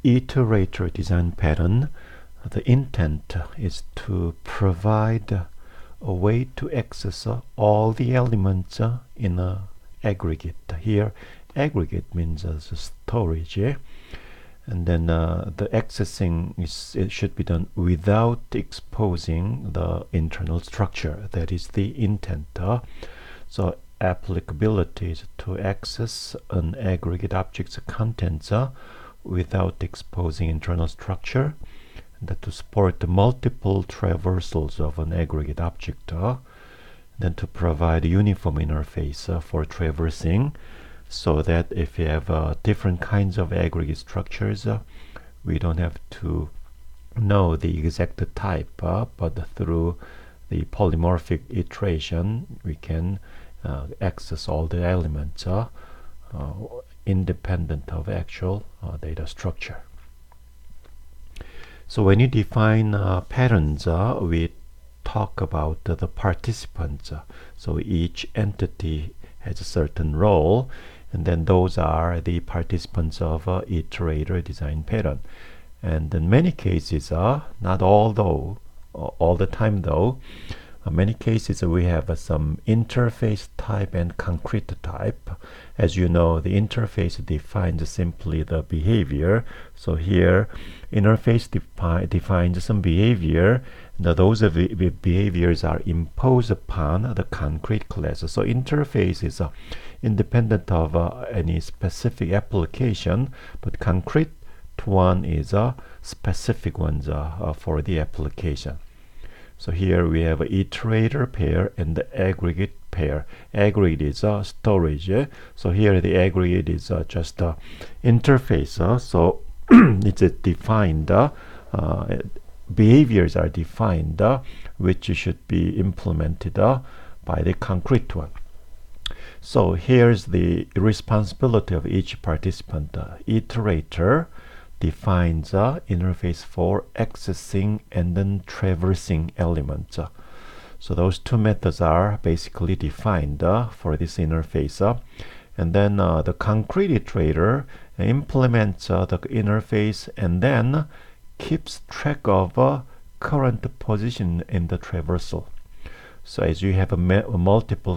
iterator design pattern, the intent is to provide a way to access all the elements in a aggregate. Here, aggregate means storage, and then the accessing it should be done without exposing the internal structure. That is the intent. So applicability is to access an aggregate object's contents without exposing internal structure, and to support the multiple traversals of an aggregate object, then to provide a uniform interface for traversing, so that if you have different kinds of aggregate structures, we don't have to know the exact type, but through the polymorphic iteration we can access all the elements independent of actual data structure. So when you define patterns, we talk about the participants. So each entity has a certain role, and then those are the participants of iterator design pattern. And in many cases, not all the time though, many cases we have some interface type and concrete type. As you know, the interface defines simply the behavior. So here, interface defines some behavior. Now those behaviors are imposed upon the concrete class. So interface is independent of any specific application, but concrete one is a specific ones for the application. So here we have an iterator pair and the aggregate pair. Aggregate is storage. So here the aggregate is just interface. So it's defined. Behaviors are defined, which should be implemented by the concrete one. So here's the responsibility of each participant. Iterator defines interface for accessing and then traversing elements. So those two methods are basically defined for this interface. And then the concrete iterator implements the interface and then keeps track of current position in the traversal. So as you have multiple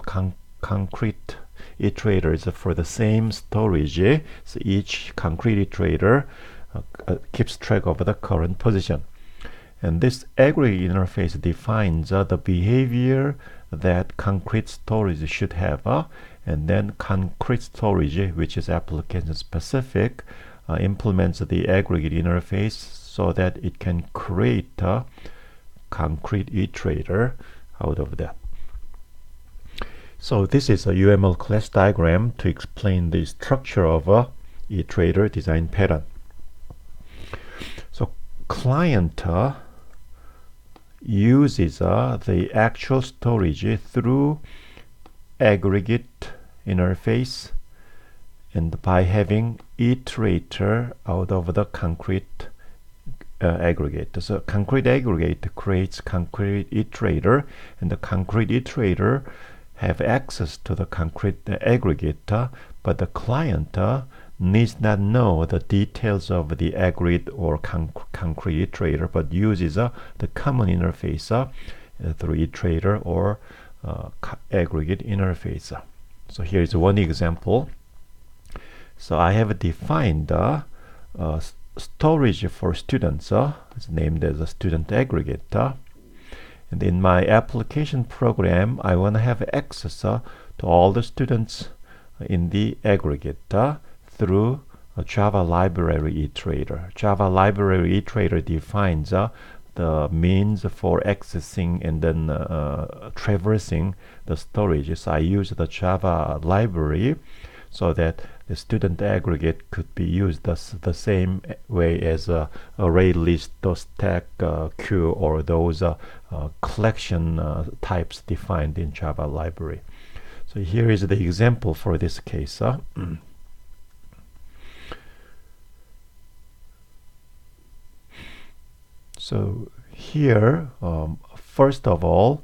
concrete iterators for the same storage, so each concrete iterator keeps track of the current position. And this aggregate interface defines the behavior that concrete storage should have, and then concrete storage, which is application specific, implements the aggregate interface so that it can create a concrete iterator out of that. So this is a UML class diagram to explain the structure of a iterator design pattern. So client uses the actual storage through aggregate interface, and by having iterator out of the concrete aggregate. So concrete aggregate creates concrete iterator, and the concrete iterator have access to the concrete aggregate, but the client needs not know the details of the aggregate or concrete iterator, but uses the common interface through iterator or aggregate interface. So here is one example. So I have defined storage for students. It's named as a student aggregate. And in my application program, I want to have access to all the students in the aggregate through a Java library iterator. Java library iterator defines the means for accessing and then traversing the storage. So I use the Java library so that the student aggregate could be used the same way as array list, stack, queue, or those collection types defined in Java library. So here is the example for this case. So here, first of all,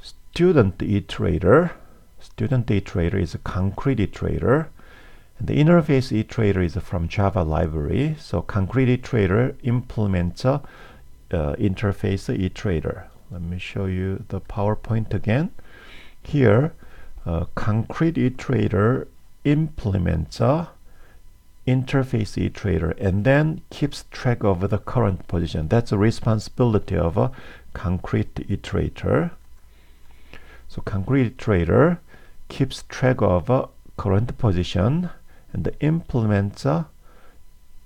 student iterator is a concrete iterator, And the interface iterator is from Java library. So concrete iterator implements interface iterator. Let me show you the PowerPoint again. Here, concrete iterator implements interface iterator and then keeps track of the current position. That's a responsibility of a concrete iterator. So concrete iterator keeps track of a current position and implements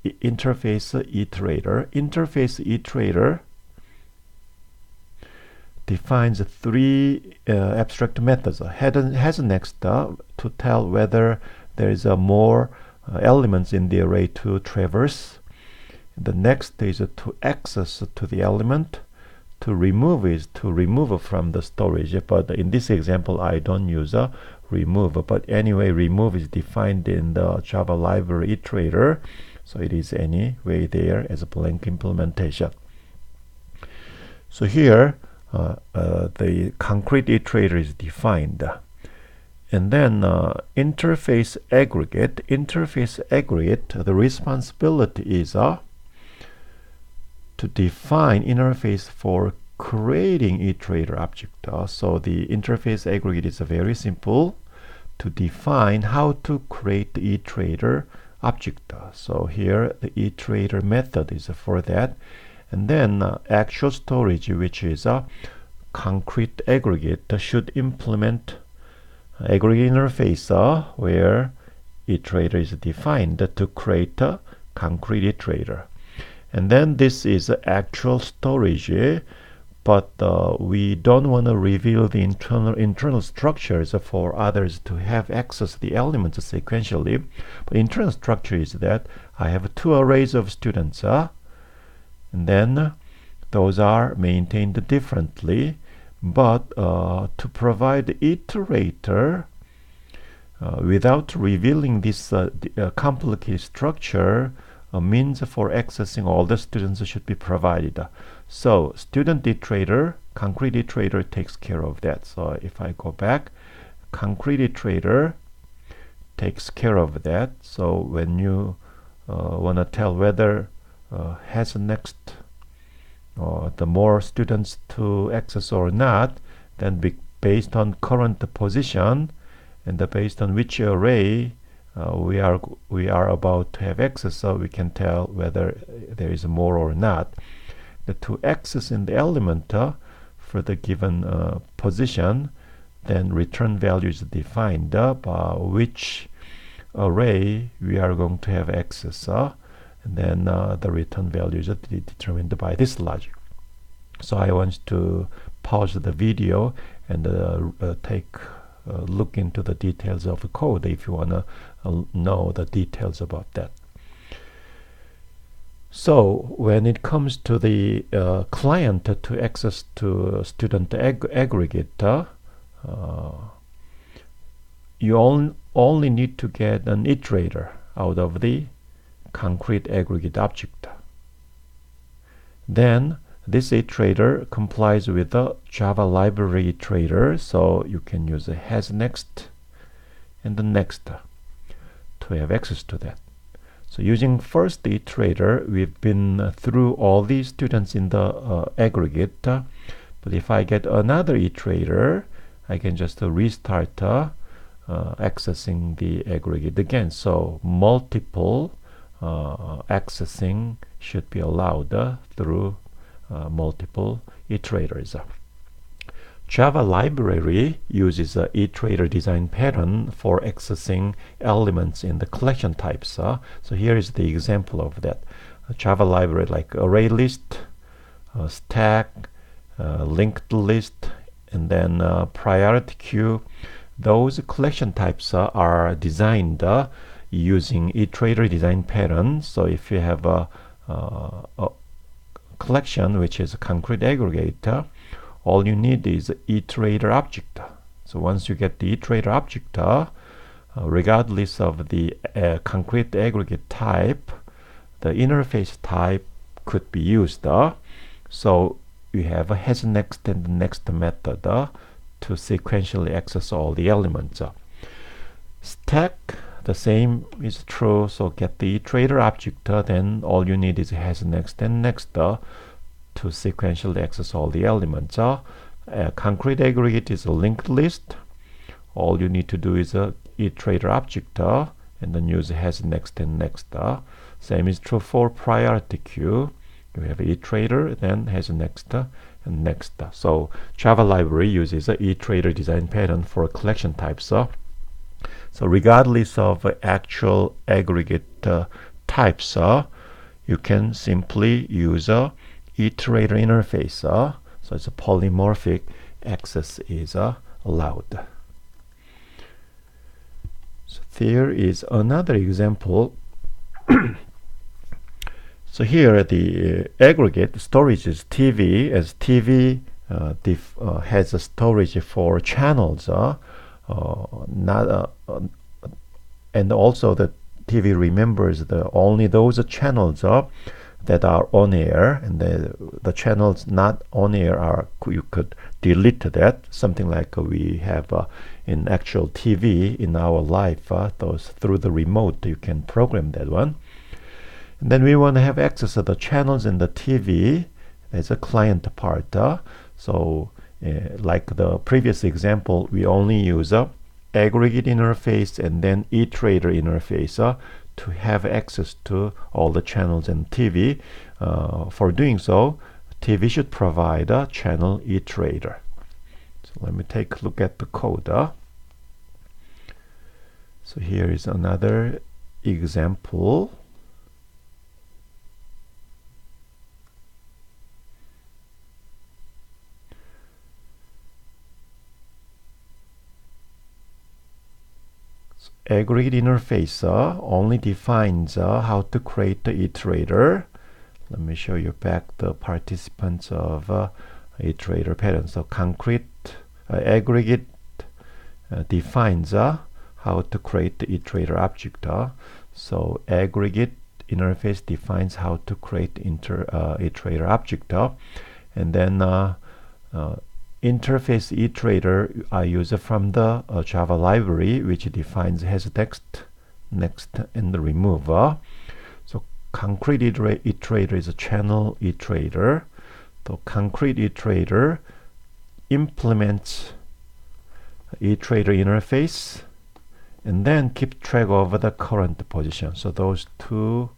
interface iterator. Interface iterator defines three abstract methods. Has next to tell whether there is more elements in the array to traverse. The next is to access to the element. To remove is to remove from the storage, but in this example I don't use a remove, but anyway remove is defined in the Java library iterator, so it is anyway there as a blank implementation. So here the concrete iterator is defined, and then interface aggregate. The responsibility is to define interface for creating iterator object. So the interface aggregate is very simple to define how to create the iterator object. So here the iterator method is for that, and then actual storage, which is a concrete aggregate, should implement aggregate interface where iterator is defined to create a concrete iterator. And then this is actual storage, but we don't want to reveal the internal structures for others to have access to the elements sequentially. But internal structure is that I have two arrays of students, and then those are maintained differently. But to provide the iterator without revealing this complicated structure, a means for accessing all the students should be provided. So student iterator, concrete iterator takes care of that. So if I go back, concrete iterator takes care of that. So when you want to tell whether has next the more students to access or not, then based on current position and based on which array we are about to have access, so we can tell whether there is more or not. To access in the element for the given position, then return value is defined by which array we are going to have access, and then the return value is determined by this logic. So I want to pause the video and take a look into the details of the code if you want to know the details about that. So when it comes to the client to access to student aggregate, you only need to get an iterator out of the concrete aggregate object. Then this iterator complies with the Java library iterator, so you can use a has next and the next to have access to that. So using first iterator, we've been through all these students in the aggregate, but if I get another iterator, I can just restart accessing the aggregate again. So multiple accessing should be allowed through multiple iterators. Java library uses a iterator design pattern for accessing elements in the collection types. So here is the example of that. A Java library like array list, stack, linked list, and then priority queue. Those collection types are designed using iterator design pattern. So if you have a collection which is a concrete aggregator, all you need is iterator object. So once you get the iterator object, regardless of the concrete aggregate type, the interface type could be used. So you have a has next and the next method to sequentially access all the elements. Stack, the same is true. So get the iterator object, then all you need is has next and next to sequentially access all the elements. Concrete aggregate is a linked list. All you need to do is a iterator object and then use has next and next. Same is true for priority queue. You have iterator, then has next and next. So Java library uses a iterator design pattern for collection types. So regardless of actual aggregate types, you can simply use a iterator interface. So it's a polymorphic access is allowed. So there is another example. So here the aggregate storage is TV, as TV has a storage for channels, and also the TV remembers only those channels that are on air, and the channels not on air are, you could delete that, something like we have in actual TV in our life. Those through the remote you can program that one. And then we want to have access to the channels in the TV as a client part. So like the previous example, we only use a aggregate interface and then iterator interface to have access to all the channels in TV. For doing so, TV should provide a channel iterator. So let me take a look at the code. So here is another example. Aggregate interface only defines how to create the iterator. Let me show you back the participants of iterator pattern. So concrete aggregate defines how to create the iterator object. So aggregate interface defines how to create iterator object, and then interface iterator I use from the Java library, which defines has next, and the remove. So concrete iterator is a channel iterator. The concrete iterator implements iterator interface and then keep track of the current position. So those two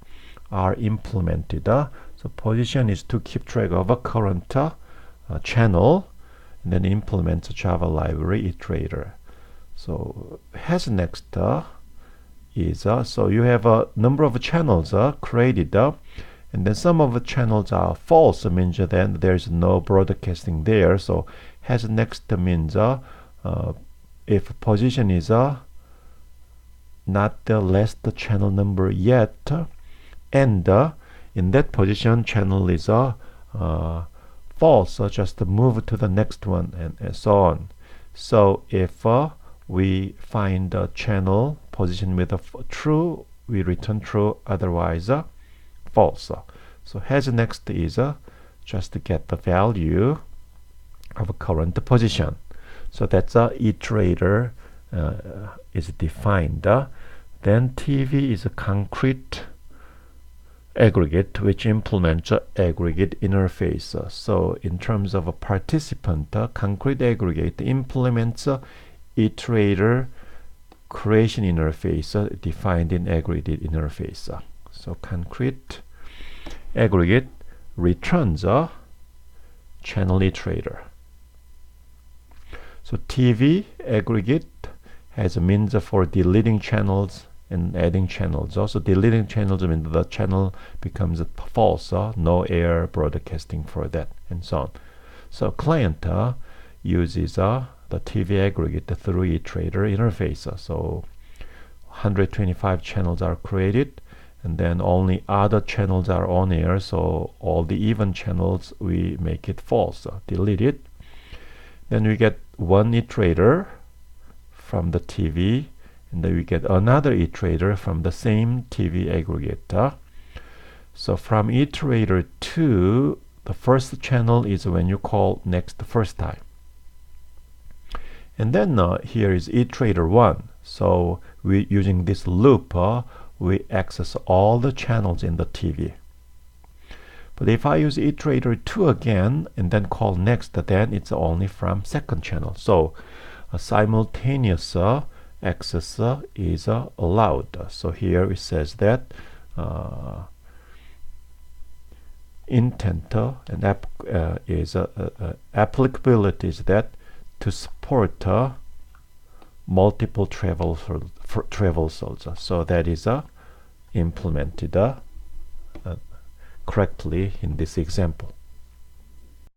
are implemented. So position is to keep track of a current channel, and then implement the Java library iterator. So has next is so you have a number of channels created, and then some of the channels are false, means then there's no broadcasting there. So has next means if position is not the last channel number yet, and in that position channel is false, so just move to the next one, and so on. So if we find a channel position with a true, we return true, otherwise false. So has next is just to get the value of a current position. So that's a iterator is defined. Then TV is a concrete aggregate which implements aggregate interface. So in terms of a participant, concrete aggregate implements iterator creation interface defined in aggregate interface. So concrete aggregate returns a channel iterator. So TV aggregate has a means for deleting channels and adding channels. Also deleting channels means the channel becomes false, no air broadcasting for that, and so on. So client uses the TV aggregate through iterator interface. So 125 channels are created, and then only other channels are on air, so all the even channels we make it false, delete it. Then we get one iterator from the TV, and then we get another iterator from the same TV aggregate. So from iterator 2, the first channel is when you call next the first time. And then here is iterator 1. So we using this loop, we access all the channels in the TV. But if I use Iterator 2 again and then call next, then it's only from second channel. So a simultaneous access is allowed. So here it says that intent and applicability is that to support multiple traversals. So that is implemented correctly in this example.